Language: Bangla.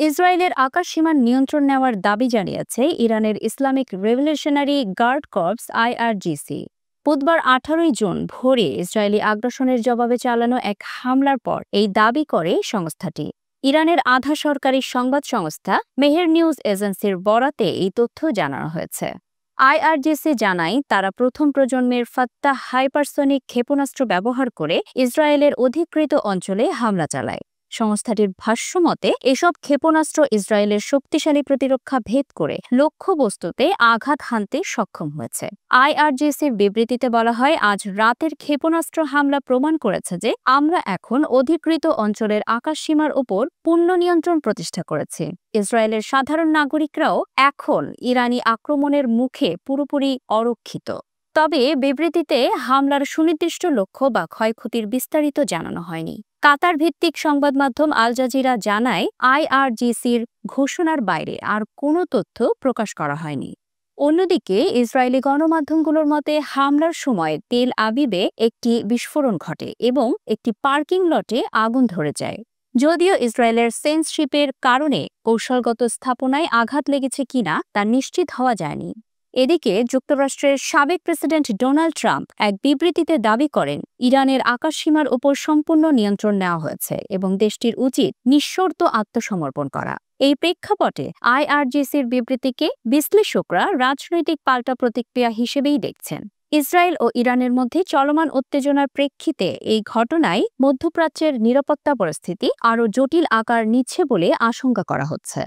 ইসরায়েলের আকাশসীমার নিয়ন্ত্রণ নেওয়ার দাবি জানিয়েছে ইরানের Islamic revolutionary guard corps IRGC. বুধবার 18 জুন ভোরে ইসরায়েলি আগ্রাসনের জবাবে চালানো এক হামলার পর এই দাবি করে সংস্থাটি। ইরানের আধা সরকারি সংবাদ সংস্থা মেহের নিউজ এজেন্সির বরাতে এই তথ্য জানানো হয়েছে। আইআরজিসি জানায় তারা প্রথম প্রজন্মের ফাত্তাহ হাইপারসনিক ক্ষেপণাস্ত্র ব্যবহার করে ইসরায়েলের অধিকৃত অঞ্চলে হামলা চালায়। সংস্থাটির ভাষ্যমতে এসব ক্ষেপণাস্ত্র ইসরায়েলের শক্তিশালী প্রতিরক্ষা ভেদ করে লক্ষ্যবস্তুতে আঘাত হানতে সক্ষম হয়েছে। আইআরজিসির বিবৃতিতে বলা হয়, আজ রাতের ক্ষেপণাস্ত্র হামলা প্রমাণ করেছে যে আমরা এখন অধিকৃত অঞ্চলের আকাশসীমার ওপর পূর্ণ নিয়ন্ত্রণ প্রতিষ্ঠা করেছি। ইসরায়েলের সাধারণ নাগরিকরাও এখন ইরানি আক্রমণের মুখে পুরোপুরি অরক্ষিত। তবে বিবৃতিতে হামলার সুনির্দিষ্ট লক্ষ্য বা ক্ষয়ক্ষতির বিস্তারিত জানানো হয়নি। কাতার ভিত্তিক সংবাদ মাধ্যম আল জাজিরা জানায়, আইআরজিসির ঘোষণার বাইরে আর কোনো তথ্য প্রকাশ করা হয়নি। অন্যদিকে ইসরায়েলি গণমাধ্যমগুলোর মতে হামলার সময় তেল আবিবে একটি বিস্ফোরণ ঘটে এবং একটি পার্কিং লটে আগুন ধরে যায়। যদিও ইসরায়েলের সেন্সরশিপের কারণে কৌশলগত স্থাপনায় আঘাত লেগেছে কিনা তা নিশ্চিত হওয়া যায়নি। এদিকে যুক্তরাষ্ট্রের সাবেক প্রেসিডেন্ট ডোনাল্ড ট্রাম্প এক বিবৃতিতে দাবি করেন, ইরানের আকাশসীমার ওপর সম্পূর্ণ নিয়ন্ত্রণ নেওয়া হয়েছে এবং দেশটির উচিত নিঃশর্ত আত্মসমর্পণ করা। এই প্রেক্ষাপটে আইআরজিসির বিবৃতিকে বিশ্লেষকরা রাজনৈতিক পাল্টা প্রতিক্রিয়া হিসেবেই দেখছেন। ইসরায়েল ও ইরানের মধ্যে চলমান উত্তেজনার প্রেক্ষিতে এই ঘটনায় মধ্যপ্রাচ্যের নিরাপত্তা পরিস্থিতি আরও জটিল আকার নিচ্ছে বলে আশঙ্কা করা হচ্ছে।